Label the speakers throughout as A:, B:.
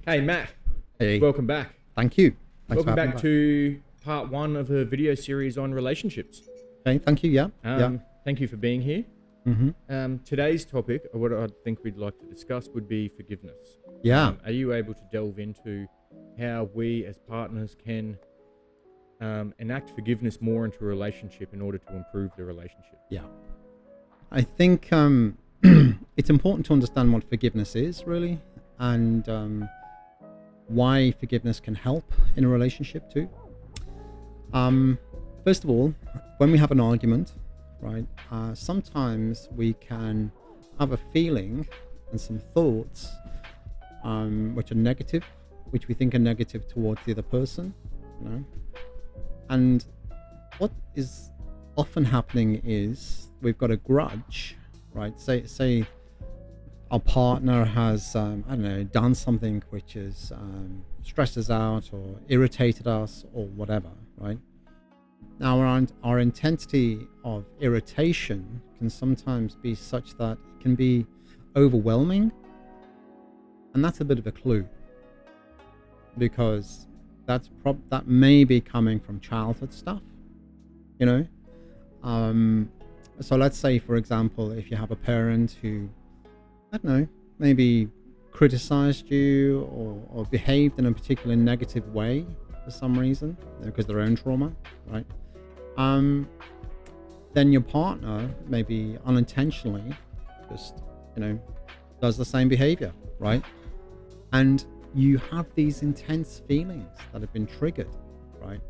A: Hey Matt,
B: Hey.
A: welcome back.
B: Thank you. Thanks
A: Welcome
B: for having
A: back
B: me
A: to part one of a video series on relationships.
B: Okay, thank you. Yeah.
A: Thank you for being here.
B: Mm-hmm.
A: Today's topic, or what I think we'd like to discuss, would be forgiveness.
B: Yeah.
A: Are you able to delve into how we as partners can enact forgiveness more into a relationship in order to improve the relationship?
B: Yeah. I think it's important to understand what forgiveness is, really, and why forgiveness can help in a relationship too. First of all, when we have an argument, right, sometimes we can have a feeling and some thoughts which are negative, which we think are negative towards the other person, you know. And what is often happening is we've got a grudge, right? Say our partner has, done something which has stressed us out or irritated us or whatever, right? Now, our intensity of irritation can sometimes be such that it can be overwhelming. And that's a bit of a clue, because that may be coming from childhood stuff, you know. So let's say, for example, if you have a parent who, I don't know, maybe criticized you or behaved in a particular negative way for some reason, because of their own trauma, right? Then your partner maybe unintentionally just, does the same behavior, right? And you have these intense feelings that have been triggered, right?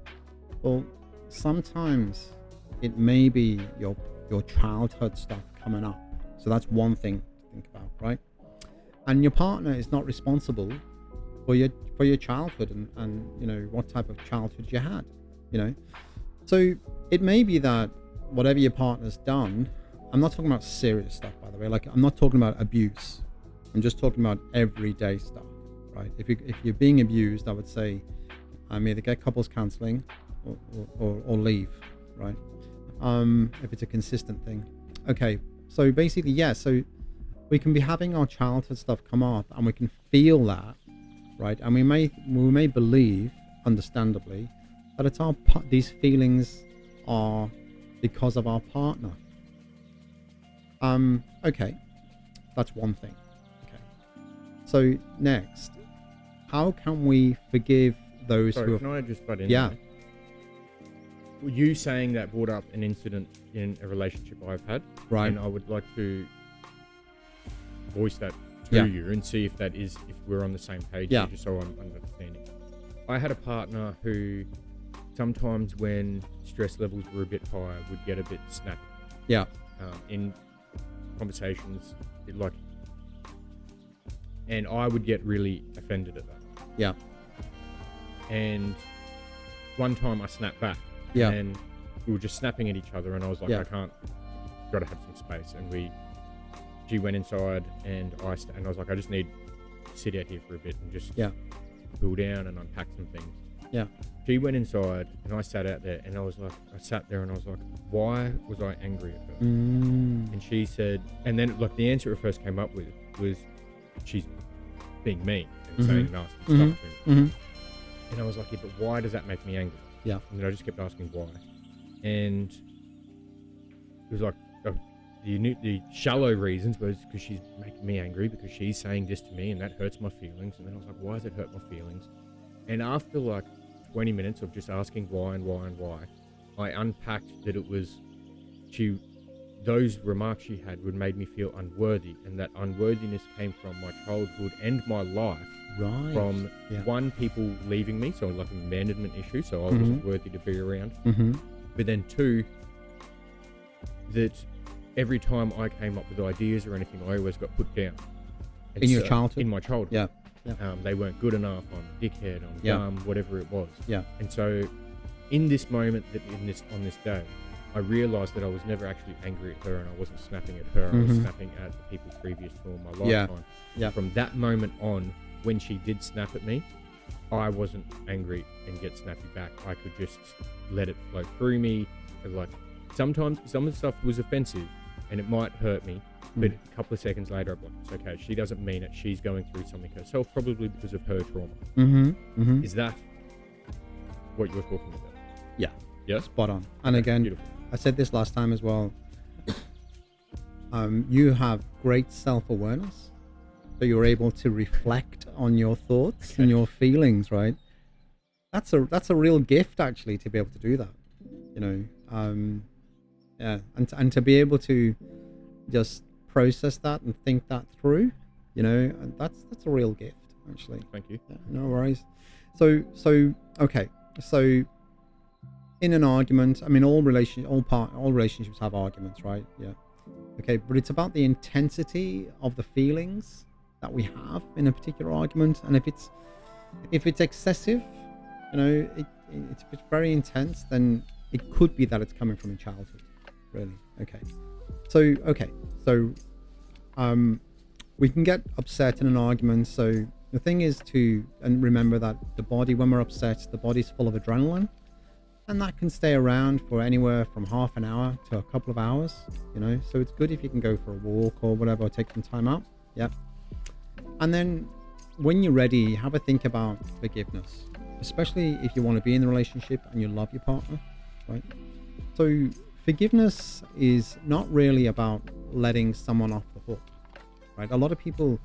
B: Well, sometimes it may be your childhood stuff coming up. So that's one thing to think about, right? And your partner is not responsible for your childhood and what type of childhood you had, So it may be that whatever your partner's done, I'm not talking about serious stuff, by the way. Like, I'm not talking about abuse. I'm just talking about everyday stuff, right? If you're being abused, I would say either get couples counseling or leave, right? If it's a consistent thing. Okay, so basically, so we can be having our childhood stuff come up, and we can feel that, right? And we may believe, understandably, that it's these feelings are because of our partner. Okay, that's one thing. Okay, so next, how can we forgive those who?
A: Can I just butt in?
B: Yeah.
A: There? You saying that brought up an incident in a relationship I've had,
B: right?
A: And I would like to voice that to you and see if we're on the same page, just so I'm understanding. I had a partner who sometimes, when stress levels were a bit higher, would get a bit snappy.
B: Yeah.
A: In conversations, and I would get really offended at that.
B: Yeah.
A: And one time I snapped back.
B: Yeah.
A: And we were just snapping at each other, and I was like, I can't, gotta have some space. And she went inside, and I was like, I just need to sit out here for a bit and just cool down and unpack some things.
B: Yeah.
A: She went inside, and I sat out there, and I sat there and I was like, why was I angry at her? And she said, and then the answer it first came up with was, she's being mean and saying nasty stuff to me. And I was like, but why does that make me angry?
B: Yeah.
A: And then I just kept asking why. And it was like, the shallow reasons was because she's making me angry, because she's saying this to me and that hurts my feelings. And then I was like, why does it hurt my feelings? And after 20 minutes of just asking why and why and why, I unpacked that it was those remarks she had would made me feel unworthy, and that unworthiness came from my childhood and my life.
B: Right.
A: From one, people leaving me, so an abandonment issue, so I wasn't worthy to be around. But then two, that every time I came up with ideas or anything, I always got put down. And
B: in your childhood?
A: In my childhood.
B: Yeah.
A: They weren't good enough, I'm a dickhead, I'm dumb, whatever it was.
B: Yeah.
A: And so in this moment, on this day, I realized that I was never actually angry at her, and I wasn't snapping at her. I was snapping at the people previous to in my lifetime.
B: Yeah.
A: From that moment on, when she did snap at me, I wasn't angry and get snappy back. I could just let it flow through me. Sometimes some of the stuff was offensive, and it might hurt me, but a couple of seconds later, I'm like, it's okay. She doesn't mean it. She's going through something herself, probably because of her trauma. Is that what you were talking about?
B: Yeah.
A: Yeah.
B: Spot on. And again,
A: beautiful.
B: I said this last time as well. You have great self-awareness, so you're able to reflect on your thoughts and your feelings, right? That's a real gift, actually, to be able to do that. You know, yeah, and to be able to just process that and think that through, you know, and that's a real gift, actually.
A: Thank you.
B: Yeah, no worries. So okay, so in an argument, I mean, all relationships have arguments, right? Yeah. Okay, but it's about the intensity of the feelings that we have in a particular argument, and if it's excessive, you know, if it's very intense, then it could be that it's coming from childhood, really. Okay, so we can get upset in an argument. So the thing is and remember that the body, when we're upset, the body's full of adrenaline, and that can stay around for anywhere from half an hour to a couple of hours, you know. So it's good if you can go for a walk or whatever, or take some time out. Yeah. And then when you're ready, have a think about forgiveness, especially if you want to be in the relationship and you love your partner, right? So forgiveness is not really about letting someone off the hook, right? A lot of people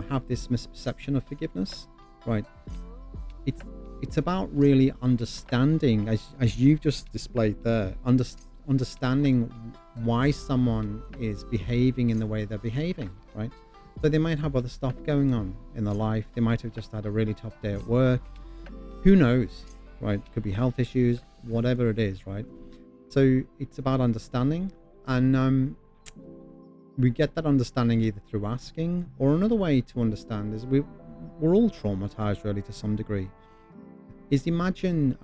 B: have this misperception of forgiveness, right? It's about really understanding, as you've just displayed there, understanding why someone is behaving in the way they're behaving, right? So they might have other stuff going on in their life. They might have just had a really tough day at work. Who knows, right? Could be health issues, whatever it is, right? So it's about understanding, and we get that understanding either through asking, or another way to understand is we're all traumatized, really, to some degree. Is imagine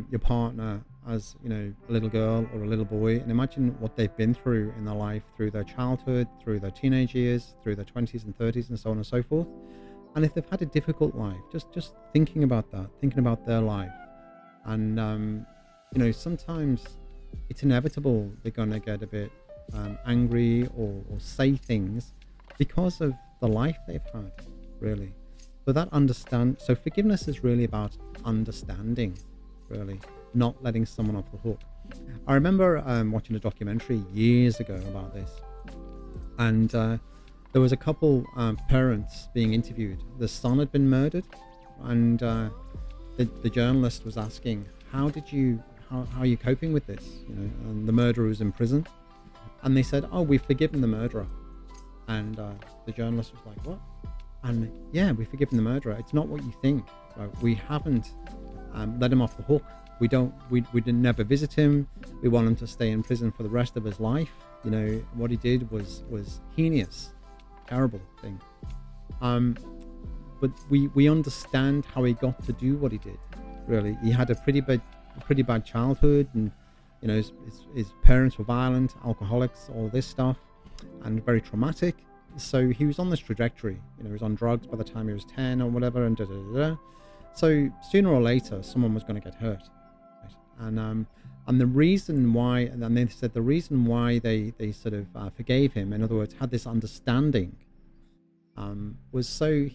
B: your partner as, you know, a little girl or a little boy, and imagine what they've been through in their life, through their childhood, through their teenage years, through their 20s and 30s, and so on and so forth. And if they've had a difficult life, just thinking about that, thinking about their life, and you know, sometimes it's inevitable they're gonna get a bit angry or say things because of the life they've had, really. So forgiveness is really about understanding, really, not letting someone off the hook. I remember watching a documentary years ago about this, and there was a couple parents being interviewed. The son had been murdered, and the journalist was asking, how are you coping with this? You know, and the murderer was in prison, and they said, oh, we've forgiven the murderer. And the journalist was like, what? And yeah, we've forgiven the murderer. It's not what you think. Right? We haven't let him off the hook. We didn't never visit him. We want him to stay in prison for the rest of his life. You know, what he did was heinous, terrible thing. But we understand how he got to do what he did. Really, he had a pretty bad childhood, and you know, his parents were violent, alcoholics, all this stuff, and very traumatic. So he was on this trajectory. You know, he was on drugs by the time he was 10 or whatever, and So sooner or later, someone was going to get hurt. Right? And the reason why, and they said the reason why they sort of forgave him, in other words, had this understanding, was so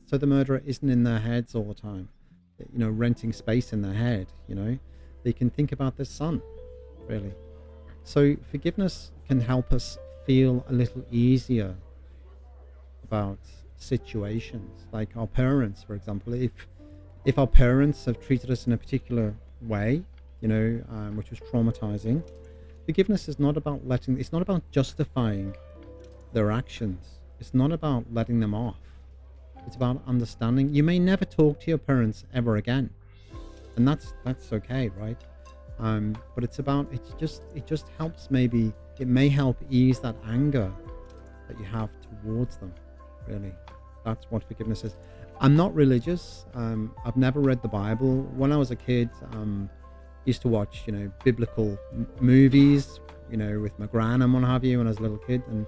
B: the murderer isn't in their heads all the time, you know, renting space in their head. You know, they can think about their son, really. So forgiveness can help us feel a little easier about situations, like our parents, for example. If our parents have treated us in a particular way, you know, which was traumatizing, forgiveness is not about it's not about justifying their actions. It's not about letting them off. It's about understanding. You may never talk to your parents ever again, and that's okay, right? But it just helps. Maybe it may help ease that anger that you have towards them. Really, that's what forgiveness is. I'm not religious. I've never read the Bible. When I was a kid, used to watch, you know, biblical movies, you know, with my gran and what have you, when I was a little kid. And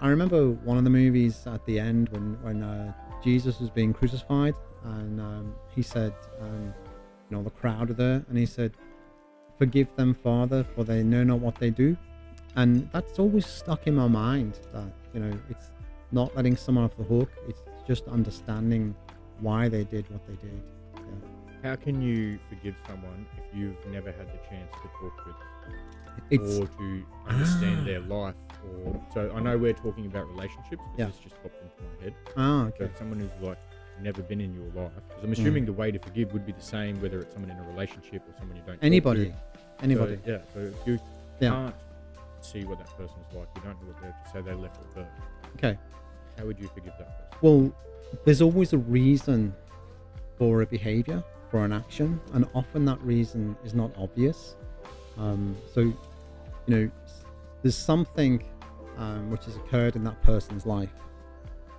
B: I remember one of the movies at the end when Jesus was being crucified, and he said, you know, the crowd are there, and he said, "Forgive them, Father, for they know not what they do." And that's always stuck in my mind, that, it's not letting someone off the hook. It's just understanding why they did what they did.
A: How can you forgive someone if you've never had the chance to talk with
B: It's
A: or to understand their life? Or so I know we're talking about relationships, but
B: Yeah.
A: this just popped into my head.
B: okay.
A: So someone who's like never been in your life, because I'm assuming the way to forgive would be the same whether it's someone in a relationship or someone you don't talk
B: Anybody.
A: to.
B: Anybody.
A: So if you
B: Yeah.
A: can't see what that person's like, you don't know what they're, so they left with her.
B: Okay.
A: How would you forgive that person?
B: Well, there's always a reason for a behavior, for an action, and often that reason is not obvious. So, there's something which has occurred in that person's life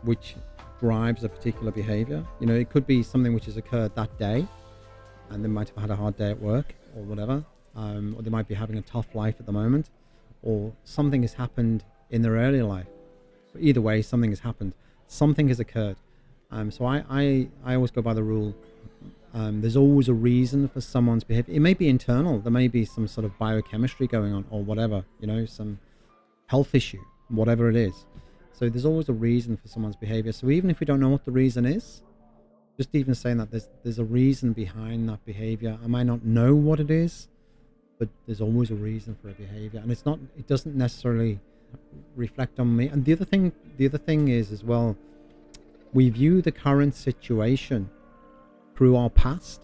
B: which drives a particular behavior. It could be something which has occurred that day, and they might have had a hard day at work or whatever, or they might be having a tough life at the moment, or something has happened in their earlier life. But either way, something has happened. Something has occurred. So I always go by the rule. There's always a reason for someone's behavior. It may be internal. There may be some sort of biochemistry going on, or whatever, some health issue, whatever it is. So there's always a reason for someone's behavior. So even if we don't know what the reason is, just even saying that there's a reason behind that behavior. I might not know what it is, but there's always a reason for a behavior, and it doesn't necessarily reflect on me. And the other thing is as well, we view the current situation through our past.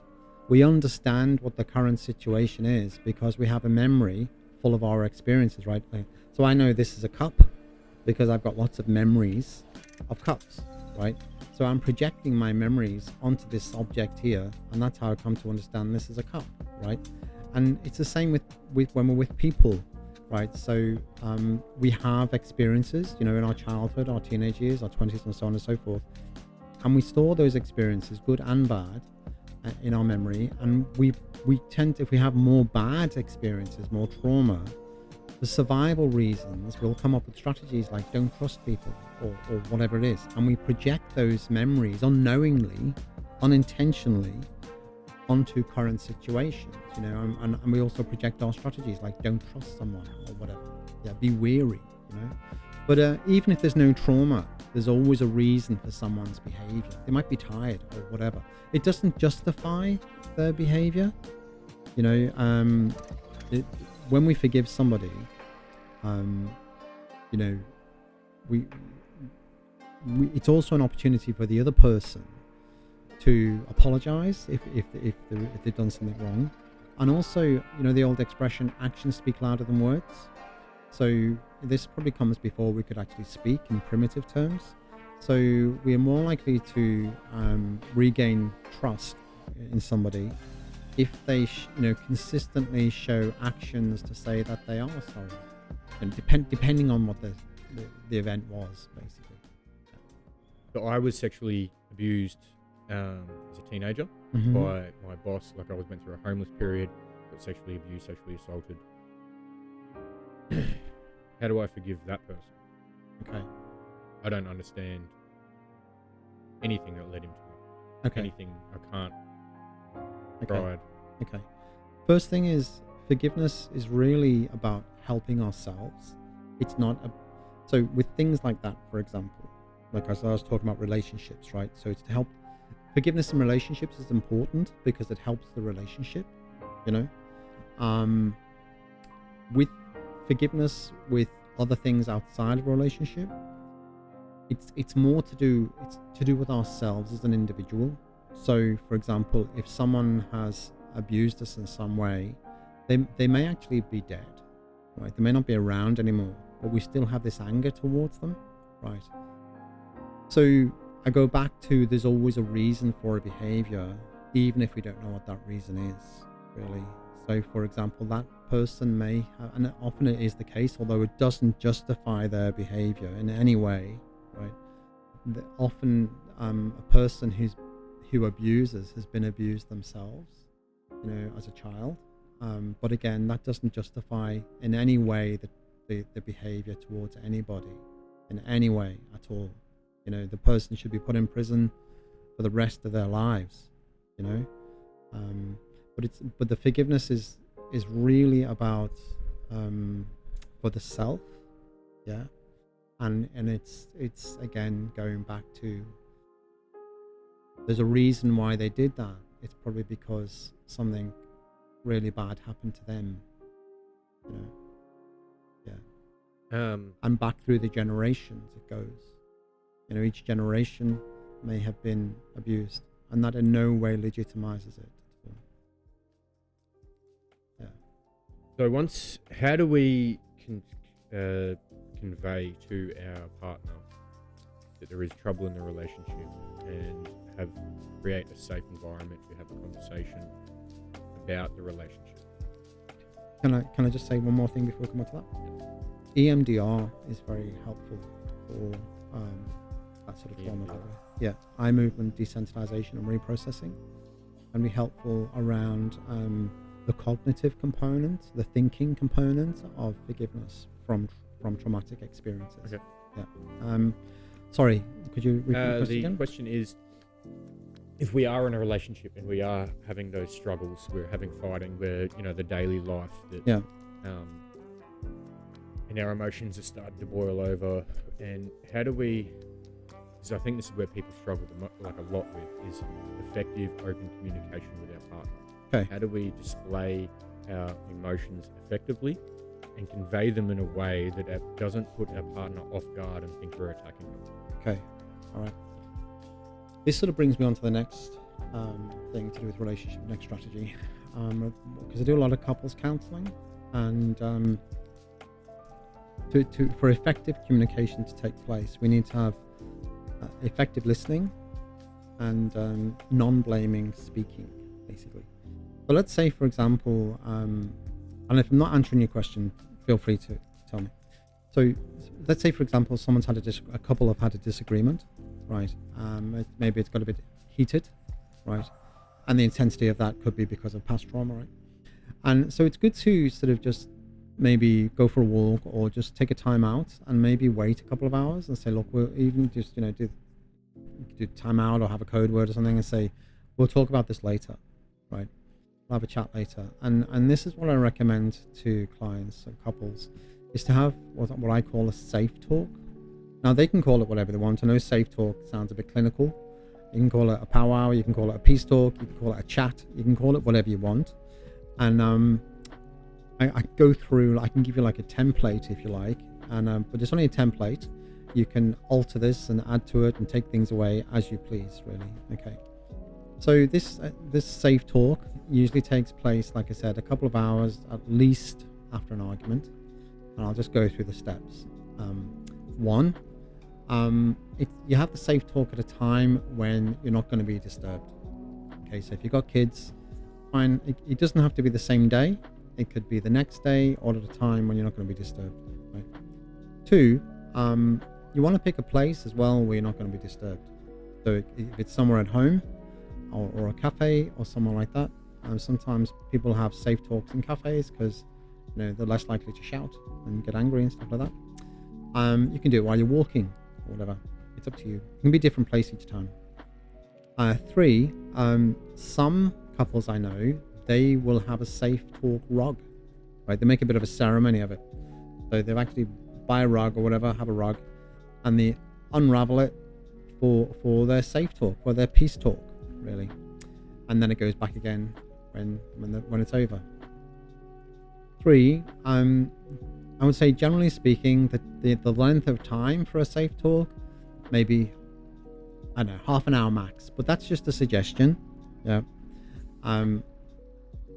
B: We understand what the current situation is because we have a memory full of our experiences, right? So I know this is a cup because I've got lots of memories of cups, right? So I'm projecting my memories onto this object here, and that's how I come to understand this is a cup, right? And it's the same with when we're with people, right? So we have experiences, in our childhood, our teenage years, our 20s, and so on and so forth. And we store those experiences, good and bad, in our memory. And we tend to, if we have more bad experiences, more trauma, the survival reasons will come up with strategies like don't trust people or whatever it is. And we project those memories unknowingly, unintentionally onto current situations, and we also project our strategies like don't trust someone or whatever. Yeah, be wary, But even if there's no trauma, there's always a reason for someone's behavior. They might be tired or whatever. It doesn't justify their behavior. When we forgive somebody, it's also an opportunity for the other person to apologize if they've done something wrong. And also, the old expression, actions speak louder than words. So this probably comes before we could actually speak in primitive terms. So we are more likely to regain trust in somebody if they consistently show actions to say that they are sorry, and depending on what the event was, basically.
A: So I was sexually abused as a teenager by my boss. Like I went through a homeless period, got sexually abused, sexually assaulted. How do I forgive that person?
B: Okay.
A: I don't understand anything that led him to it.
B: Okay.
A: Anything I can't.
B: Okay.
A: Tried.
B: Okay. First thing is, forgiveness is really about helping ourselves. It's not so with things like that, for example, like as I was talking about relationships, right? So it's to help. Forgiveness in relationships is important because it helps the relationship, with forgiveness with other things outside of a relationship, it's more to do with ourselves as an individual. So for example, if someone has abused us in some way, they may actually be dead, right? They may not be around anymore, but we still have this anger towards them, right? So I go back to, there's always a reason for a behavior, even if we don't know what that reason is, really. So for example, that person may have, and often it is the case, although it doesn't justify their behavior in any way, right? Often a person who abuses has been abused themselves, as a child. But again, that doesn't justify in any way the behavior towards anybody, in any way at all. The person should be put in prison for the rest of their lives, but the forgiveness is really about for the self. Yeah. And it's again going back to, there's a reason why they did that. It's probably because something really bad happened to them, you know. Yeah. And back through the generations it goes. You know, each generation may have been abused, and that in no way legitimizes it. Yeah.
A: So how do we convey to our partner that there is trouble in the relationship and create a safe environment to have a conversation about the relationship?
B: Can I just say one more thing before we come on to that? EMDR is very helpful for that sort of trauma, by the way. Yeah, eye movement desensitization and reprocessing can be helpful around the cognitive component, the thinking component of forgiveness from traumatic experiences.
A: Okay.
B: Yeah. Sorry, could you repeat the question again?
A: The question is, if we are in a relationship and we are having those struggles, we're having fighting, we're, you know, the daily life that,
B: yeah,
A: and our emotions are starting to boil over, and how do we, because I think this is where people struggle a lot with, is effective open communication with our partner.
B: Okay.
A: How do we display our emotions effectively and convey them in a way that doesn't put our partner off guard and think we're attacking them?
B: Okay, all right. This sort of brings me on to the next thing to do with relationship, next strategy, because I do a lot of couples counseling, and for effective communication to take place, we need to have effective listening and non-blaming speaking, basically. But let's say, for example, and if I'm not answering your question, feel free to tell me. So let's say, for example, a couple have had a disagreement, right? Maybe it's got a bit heated, right? And the intensity of that could be because of past trauma, right? And so it's good to sort of just maybe go for a walk or just take a time out and maybe wait a couple of hours and say, look, we'll even just, you know, do time out or have a code word or something and say, we'll talk about this later, right? We'll have a chat later. And this is what I recommend to clients and couples, is to have what I call a safe talk. Now, they can call it whatever they want. I know safe talk sounds a bit clinical. You can call it a powwow, you can call it a peace talk, you can call it a chat, you can call it whatever you want. And I go through, I can give you like a template if you like, and but it's only a template. You can alter this and add to it and take things away as you please, really. Okay. So this safe talk usually takes place, like I said, a couple of hours at least after an argument, and I'll just go through the steps. One, you have the safe talk at a time when you're not going to be disturbed. Okay, so if you've got kids, fine. It doesn't have to be the same day. It could be the next day or at a time when you're not going to be disturbed. Right? Two, you want to pick a place as well where you're not going to be disturbed. So if it's somewhere at home or a cafe or somewhere like that, sometimes people have safe talks in cafes because, you know, they're less likely to shout and get angry and stuff like that. You can do it while you're walking or whatever. It's up to you. It can be a different place each time. Three, some couples I know, they will have a safe talk rug, right? They make a bit of a ceremony of it. So they'll actually buy a rug or whatever, have a rug, and they unravel it for their safe talk, for their peace talk, really. And then it goes back again when it's over. Three, I would say generally speaking that the length of time for a safe talk, maybe, I don't know, half an hour max, but that's just a suggestion. Yeah.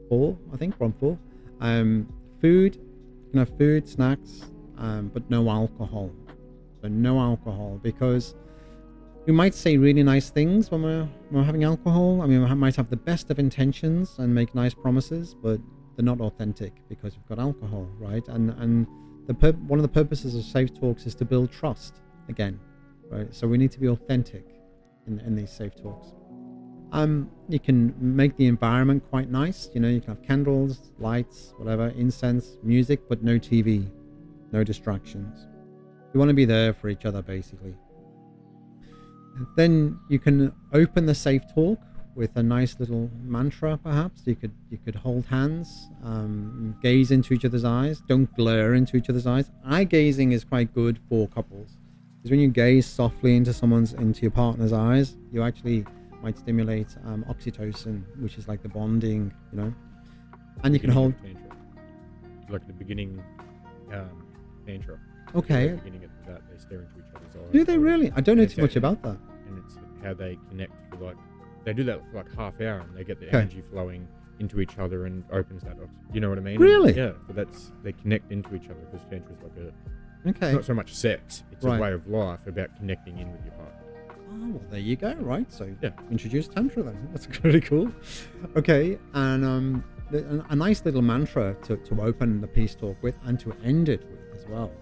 B: 4, I think, from 4. Food, you can have food, snacks, but no alcohol. So no alcohol, because we might say really nice things when we're having alcohol. I mean, we might have the best of intentions and make nice promises, but they're not authentic because we've got alcohol, right? And one of the purposes of safe talks is to build trust again, right? So we need to be authentic in these safe talks. You can make the environment quite nice. You know, you can have candles, lights, whatever, incense, music, but no TV, no distractions. You want to be there for each other, basically. Then you can open the safe talk with a nice little mantra. Perhaps you could hold hands, gaze into each other's eyes. Don't glare into each other's eyes. Eye gazing is quite good for couples, because when you gaze softly into your partner's eyes, you actually might stimulate oxytocin, which is like the bonding, and you can hold.
A: Like the beginning tantra.
B: Okay.
A: At the beginning of that, they stare into each other's eyes.
B: Do they really? I don't know too much about that.
A: And it's how they connect. They do that for like half hour, and they get the energy flowing into each other and opens that. You know what I mean?
B: Really?
A: Yeah. But they connect into each other, because tantra is like
B: Okay.
A: It's not so much sex; it's a way of life about connecting in with your partner.
B: Oh, well, there you go. Right. So
A: yeah,
B: introduce tantra then. That's really cool. Okay, and a nice little mantra to open the peace talk with and to end it with as well.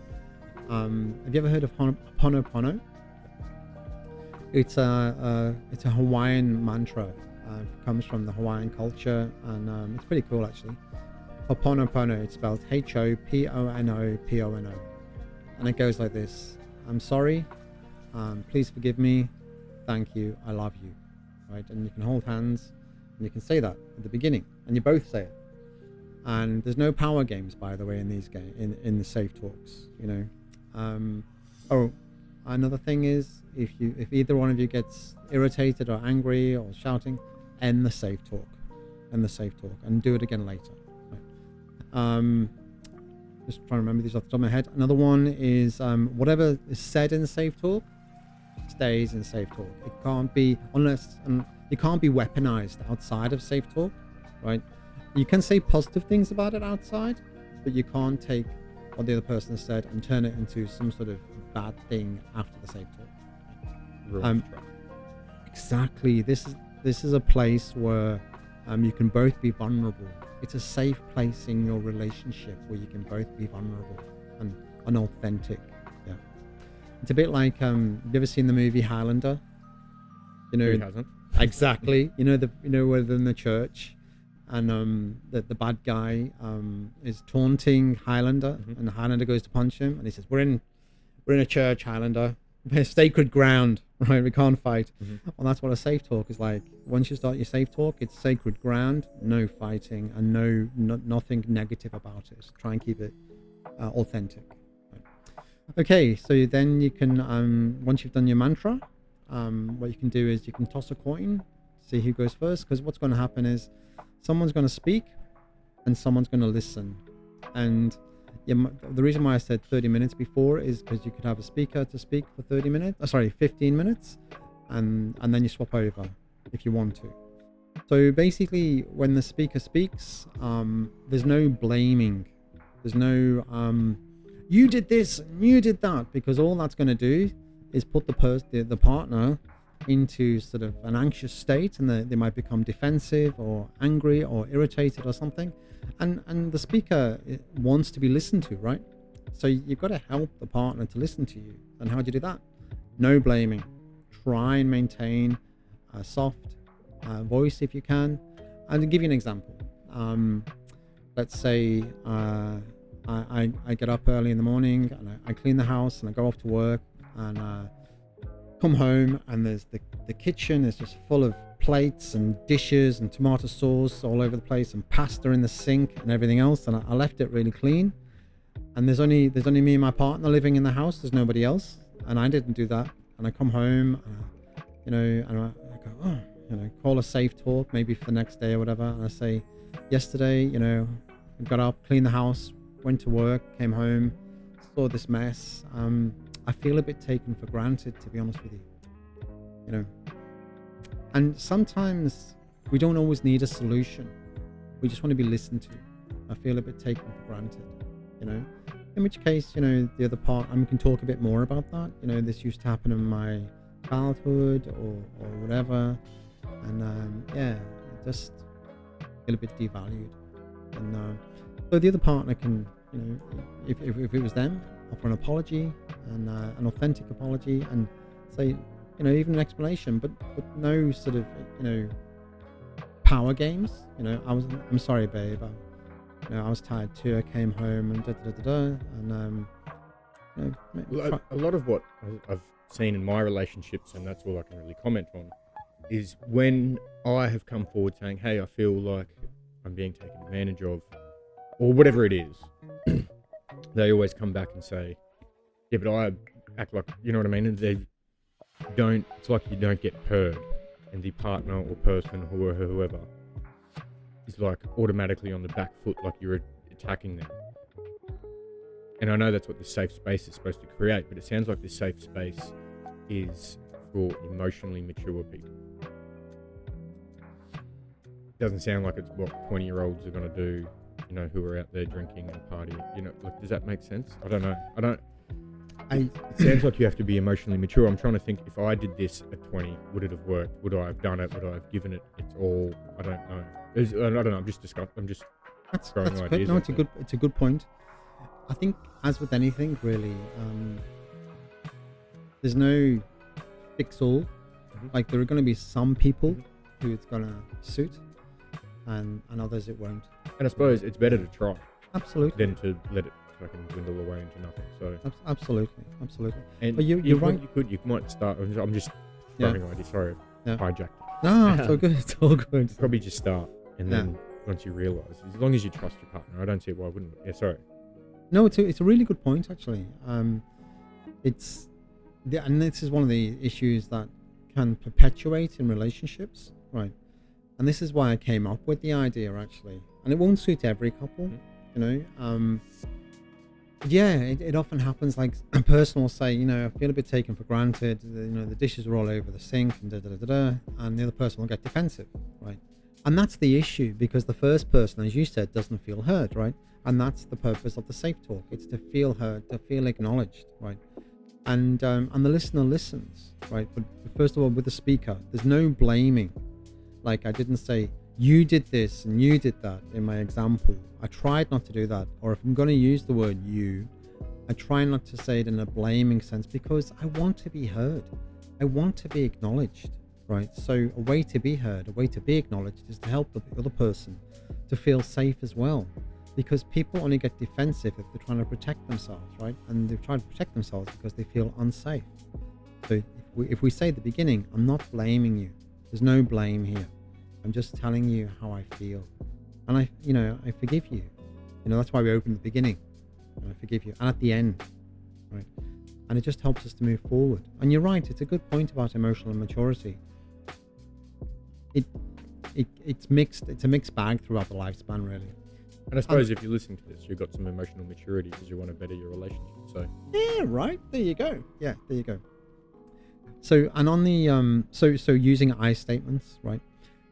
B: Have you ever heard of Ho'oponopono? It's a Hawaiian mantra. It comes from the Hawaiian culture, and it's pretty cool actually. Ho'oponopono, it's spelled Ho'oponopono, and it goes like this: I'm sorry, please forgive me, thank you, I love you. Right, and you can hold hands, and you can say that at the beginning, and you both say it. And there's no power games, by the way, in these in the safe talks. Another thing is, if either one of you gets irritated or angry or shouting, end the safe talk, and do it again later. Right. Just trying to remember these off the top of my head. Another one is whatever is said in safe talk stays in safe talk. It can't be it can't be weaponized outside of safe talk, right? You can say positive things about it outside, but you can't take what the other person has said and turn it into some sort of bad thing after the safe talk. Exactly. This is a place where you can both be vulnerable. It's a safe place in your relationship where you can both be vulnerable and authentic. Yeah. It's a bit like you ever seen the movie Highlander?
A: Who hasn't?
B: Exactly. where they're in the church, and the bad guy is taunting Highlander, and Highlander goes to punch him, and he says, "We're in a church, Highlander. We're sacred ground, right? We can't fight." Well, that's what a safe talk is like. Once you start your safe talk, it's sacred ground, no fighting, and nothing negative about it. So try and keep it authentic. Right. Okay, so then you can once you've done your mantra, what you can do is you can toss a coin, see who goes first, because what's going to happen is someone's going to speak and someone's going to listen. And the reason why I said 30 minutes before is because you could have a speaker to speak for 15 minutes, and then you swap over if you want to. So basically, when the speaker speaks, there's no blaming. There's no you did this and you did that, because all that's going to do is put the partner into sort of an anxious state, and they might become defensive or angry or irritated or something, and the speaker wants to be listened to, right? So you've got to help the partner to listen to you. And how do you do that? No blaming. Try and maintain a soft voice if you can. And to give you an example, let's say I get up early in the morning and I clean the house and I go off to work, and come home, and there's the kitchen is just full of plates and dishes and tomato sauce all over the place and pasta in the sink and everything else, and I left it really clean, and there's only me and my partner living in the house. There's nobody else, and I didn't do that. And I come home, and I go, call a safe talk maybe for the next day or whatever, and I say, yesterday, I got up, cleaned the house, went to work, came home, saw this mess. I feel a bit taken for granted, to be honest with you. And sometimes we don't always need a solution. We just want to be listened to. I feel a bit taken for granted, in which case, the other part, we can talk a bit more about that. This used to happen in my childhood or whatever. And just feel a bit devalued. And so the other partner can, if it was them, offer an apology, and an authentic apology, and say, even an explanation, but no sort of, power games. I'm sorry, babe. I was tired too. I came home and
A: a lot of what I've seen in my relationships, and that's all I can really comment on, is when I have come forward saying, hey, I feel like I'm being taken advantage of, or whatever it is, they always come back and say, yeah, but I act like, you know what I mean? And they don't, it's like you don't get heard, and the partner or person or whoever is like automatically on the back foot, like you're attacking them. And I know that's what the safe space is supposed to create, but it sounds like this safe space is for emotionally mature people. Doesn't sound like it's what 20-year-olds are going to do, you know, who are out there drinking and partying. You know, like, does that make sense? I don't know. It sounds like you have to be emotionally mature. I'm trying to think, if I did this at 20, would it have worked? Would I have done it? Would I have given it its all? I don't know. I don't know. I'm just throwing
B: That's
A: ideas.
B: good. No, it's a good point. I think, as with anything, really, there's no fix all. Like, there are going to be some people who it's going to suit, and others it won't.
A: And I suppose it's better to try
B: Absolutely.
A: than to let it fucking dwindle away into nothing. So
B: Absolutely.
A: and
B: But you're right.
A: You might start. I'm just throwing ideas. Sorry,
B: Yeah.
A: hijacked.
B: No, it's all good. It's all good.
A: Probably just start, and then once you realise, as long as you trust your partner, I don't see why wouldn't it. Yeah, sorry.
B: No, it's a really good point, actually. And this is one of the issues that can perpetuate in relationships, right? And this is why I came up with the idea, actually. And it won't suit every couple, you know. It often happens. Like, a person will say, you know, I feel a bit taken for granted. You know, the dishes are all over the sink, and and the other person will get defensive, right? And that's the issue, because the first person, as you said, doesn't feel heard, right? And that's the purpose of the safe talk. It's to feel heard, to feel acknowledged, right? And the listener listens, right? But first of all, with the speaker, there's no blaming. Like, I didn't say, you did this and you did that in my example. I tried not to do that. Or if I'm going to use the word you, I try not to say it in a blaming sense, because I want to be heard. I want to be acknowledged, right? So a way to be heard, a way to be acknowledged, is to help the other person to feel safe as well. Because people only get defensive if they're trying to protect themselves, right? And they're trying to protect themselves because they feel unsafe. So if we say at the beginning, I'm not blaming you. There's no blame here. I'm just telling you how I feel. And I forgive you. You know, that's why we open at the beginning. I forgive you. And at the end, right? And it just helps us to move forward. And you're right, it's a good point about emotional maturity. It's mixed. It's a mixed bag throughout the lifespan, really.
A: And I suppose if you're listening to this, you've got some emotional maturity because you want to better your relationship. So
B: yeah, right. There you go. Yeah, there you go. So, and on the so using I statements, right?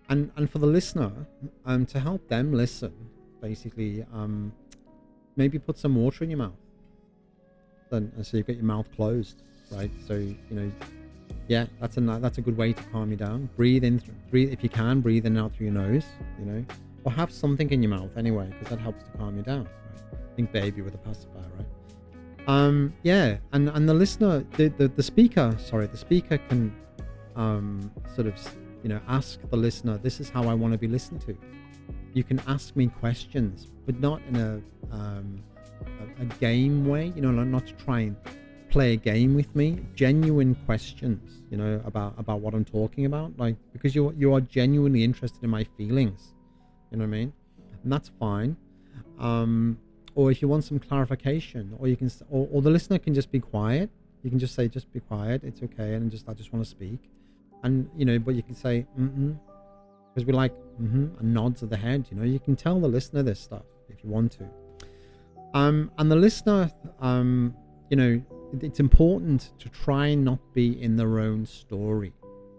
B: And for the listener, to help them listen, basically, maybe put some water in your mouth. Then, so you've got your mouth closed, right? So, you know, yeah, that's a good way to calm you down. Breathe if you can, breathe in and out through your nose, you know, or have something in your mouth anyway, because that helps to calm you down. Right? Think baby with a pacifier, right? Yeah, and the listener, the speaker can sort of, you know, ask the listener, this is how I want to be listened to. You can ask me questions, but not in a game way, you know, not to try and play a game with me. Genuine questions, you know, about what I'm talking about, like, because you are genuinely interested in my feelings, you know what I mean? And that's fine. Or if you want some clarification, or you can, or the listener can just be quiet. You can just say, just be quiet, it's okay, and I just want to speak. And, you know, but you can say, because we like, and nods of the head, you know, you can tell the listener this stuff if you want to. And the listener, you know, it's important to try and not be in their own story.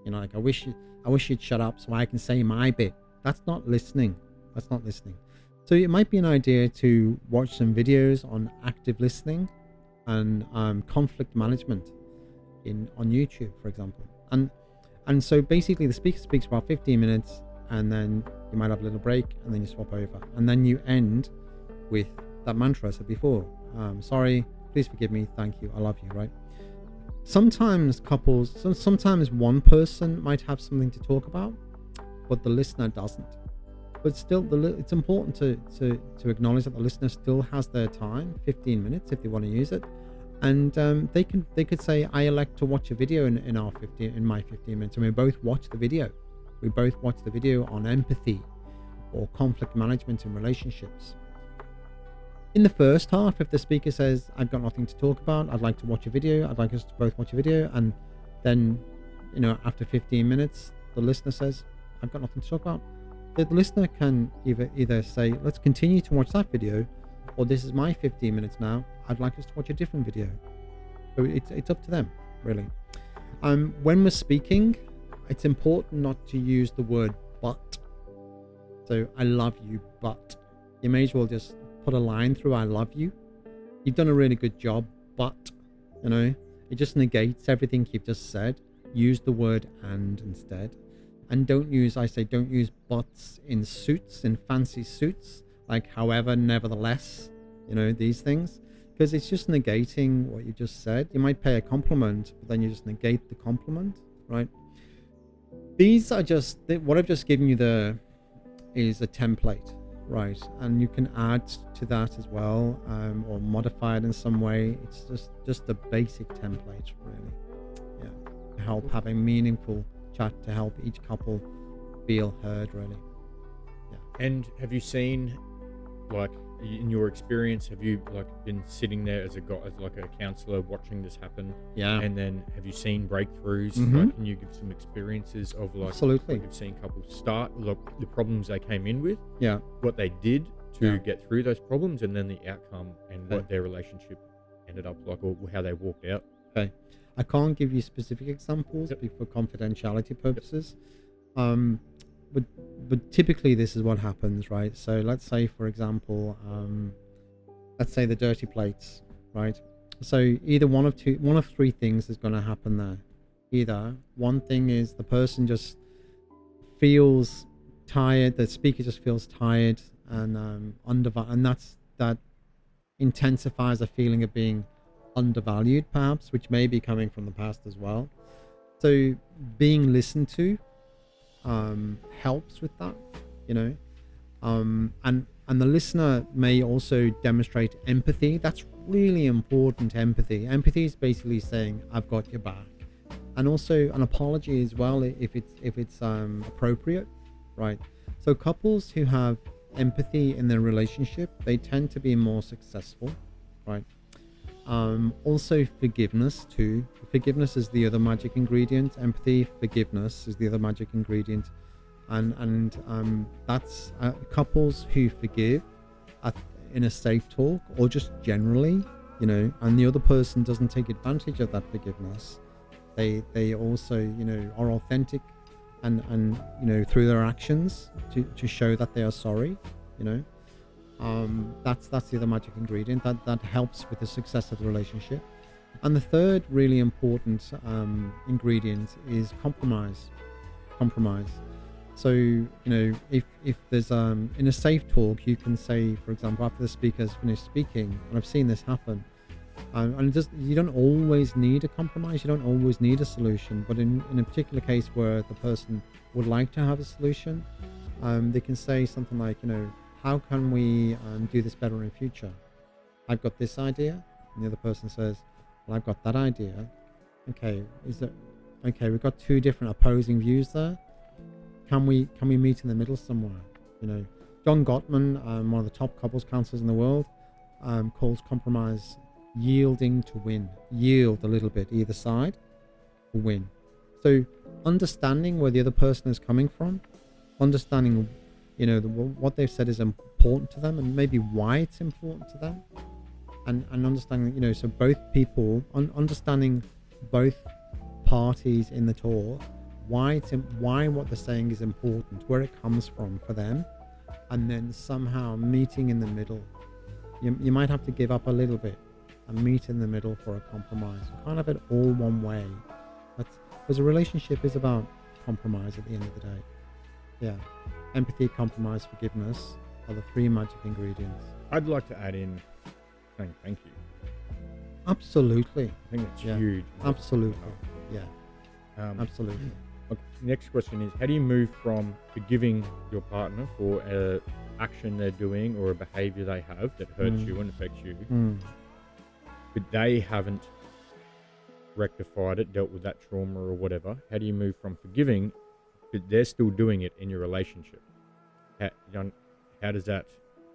B: You know, like, I wish you'd shut up so I can say my bit. That's not listening. That's not listening. So it might be an idea to watch some videos on active listening and conflict management on YouTube, for example. And so basically the speaker speaks for about 15 minutes, and then you might have a little break, and then you swap over, and then you end with that mantra I said before. Sorry, please forgive me, thank you, I love you, right? Sometimes sometimes one person might have something to talk about, but the listener doesn't. But still, it's important to acknowledge that the listener still has their time, 15 minutes if they want to use it. And they could say, I elect to watch a video in my 15 minutes, and we both watch the video, We both watched the video on empathy or conflict management in relationships. In the first half, if the speaker says, I've got nothing to talk about, I'd like to watch a video, I'd like us to both watch a video, and then, after 15 minutes, the listener says, I've got nothing to talk about, the listener can either say, let's continue to watch that video, or this is my 15 minutes now, I'd like us to watch a different video. So it's up to them, really. When we're speaking, it's important not to use the word but. So, I love you, but. You may as well just put a line through I love you. You've done a really good job, but, it just negates everything you've just said. Use the word and instead. And don't use buts in suits, in fancy suits, like however, nevertheless, these things. Because it's just negating what you just said. You might pay a compliment, but then you just negate the compliment, right? These are just, what I've just given you is a template, right? And you can add to that as well, or modify it in some way. It's just a basic template, really. Yeah, to help have a meaningful chat, to help each couple feel heard, really. Yeah.
A: And have you seen, like, in your experience, have you been sitting there as a counselor watching this happen?
B: Yeah.
A: And then have you seen breakthroughs?
B: Mm-hmm.
A: Can you give some experiences of
B: Absolutely.
A: You've seen couples start, the problems they came in with,
B: Yeah.
A: what they did to
B: Yeah.
A: get through those problems, and then the outcome and what their relationship ended up like, or how they walked out.
B: Okay. I can't give you specific examples for confidentiality purposes. But typically this is what happens, right? So let's say, for example, let's say the dirty plates, right? So either one of three things is going to happen there. Either one thing is the person just feels tired, the speaker just feels tired and undervalued, and that intensifies a feeling of being undervalued, perhaps, which may be coming from the past as well. So being listened to helps with that, and the listener may also demonstrate empathy. That's really important. Empathy is basically saying, I've got your back, and also an apology as well if it's appropriate, right? So couples who have empathy in their relationship, they tend to be more successful, right? Also forgiveness too. Forgiveness is the other magic ingredient. Empathy, forgiveness is the other magic ingredient, and that's couples who forgive in a safe talk, or just generally, and the other person doesn't take advantage of that forgiveness. They also are authentic and through their actions to show that they are sorry. That's the other magic ingredient that helps with the success of the relationship. And the third really important ingredient is compromise. So if there's in a safe talk, you can say, for example, after the speaker's finished speaking, and I've seen this happen, and you don't always need a compromise, you don't always need a solution, but in a particular case where the person would like to have a solution, they can say something like, how can we do this better in future? I've got this idea, and the other person says, well, I've got that idea. Okay, we've got two different opposing views there. Can we meet in the middle somewhere? John Gottman, one of the top couples counselors in the world, calls compromise yielding to win. Yield a little bit either side to win. So understanding where the other person is coming from, understanding what they've said is important to them, and maybe why it's important to them, and understanding, so both people, understanding both parties in the talk, why what they're saying is important, where it comes from for them, and then somehow meeting in the middle. You might have to give up a little bit and meet in the middle for a compromise. You can't have it all one way. Because a relationship is about compromise at the end of the day. Yeah. Empathy, compromise, forgiveness are the three magic ingredients.
A: I'd like to add in saying thank you.
B: Absolutely.
A: I think that's huge.
B: Absolutely. Yeah. Absolutely.
A: Okay, next question is, how do you move from forgiving your partner for an action they're doing or a behavior they have that hurts you and affects you, but they haven't rectified it, dealt with that trauma or whatever? How do you move from forgiving but they're still doing it in your relationship. How does that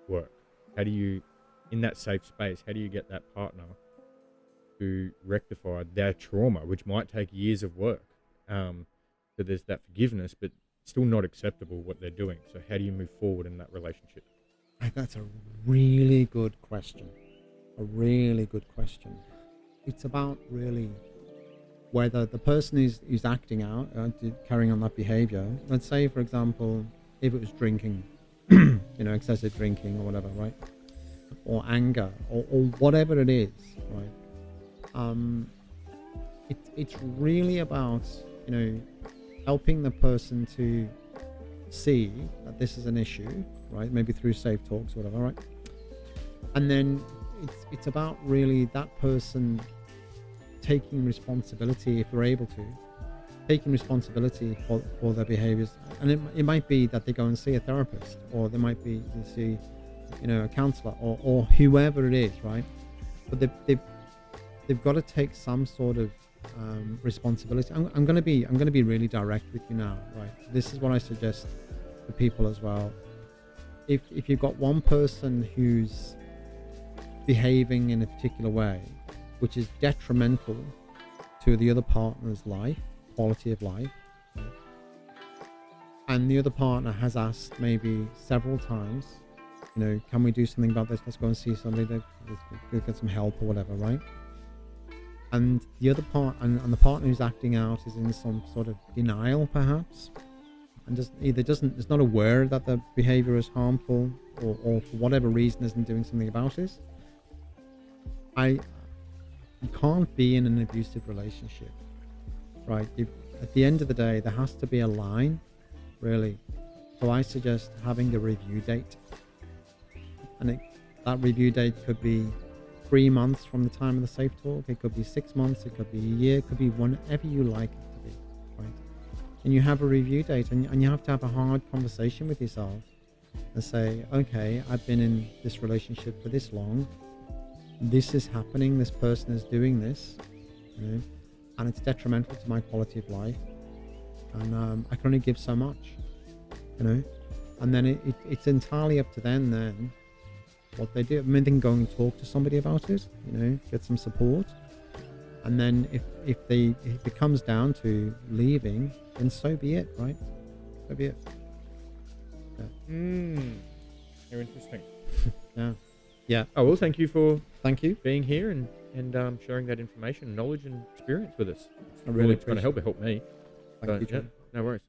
A: work? How do you, in that safe space, how do you get that partner to rectify their trauma, which might take years of work? So there's that forgiveness, but still not acceptable what they're doing. So how do you move forward in that relationship?
B: That's a really good question. A really good question. It's about really whether the person who's acting out, carrying on that behavior, let's say, for example, if it was drinking, excessive drinking or whatever, right? Or anger or whatever it is, right? It's really about, helping the person to see that this is an issue, right? Maybe through safe talks, whatever, right? And then it's about really that person taking responsibility, if they're able to, taking responsibility for their behaviors. And it might be that they go and see a therapist, or they might be to see, a counselor, or whoever it is, right? But they've got to take some sort of responsibility. I'm going to be really direct with you now, right? This is what I suggest for people as well. If you've got one person who's behaving in a particular way which is detrimental to the other partner's life, quality of life, and the other partner has asked maybe several times, can we do something about this? Let's go and see somebody, let's get some help or whatever, right? And the other part, and the partner who's acting out is in some sort of denial, perhaps, and is not aware that the behavior is harmful, or for whatever reason isn't doing something about it. You can't be in an abusive relationship, right? At the end of the day, there has to be a line, really. So I suggest having a review date, and that review date could be 3 months from the time of the safe talk. It could be 6 months. It could be a year. It could be whenever you like it to be, right? And you have a review date, and you have to have a hard conversation with yourself and say, okay, I've been in this relationship for this long. This is happening. This person is doing this, and it's detrimental to my quality of life. And I can only give so much, and then it's entirely up to them then what they do. I mean, they can go and talk to somebody about it, get some support. And then if it comes down to leaving, then so be it, right? So be it.
A: Yeah. Very interesting.
B: Yeah.
A: Oh, well, thank you
B: Thank you
A: being here and sharing that information, knowledge and experience with us.
B: I really
A: it's going to help. It helped me.
B: Thank you, John.
A: Yeah, no worries.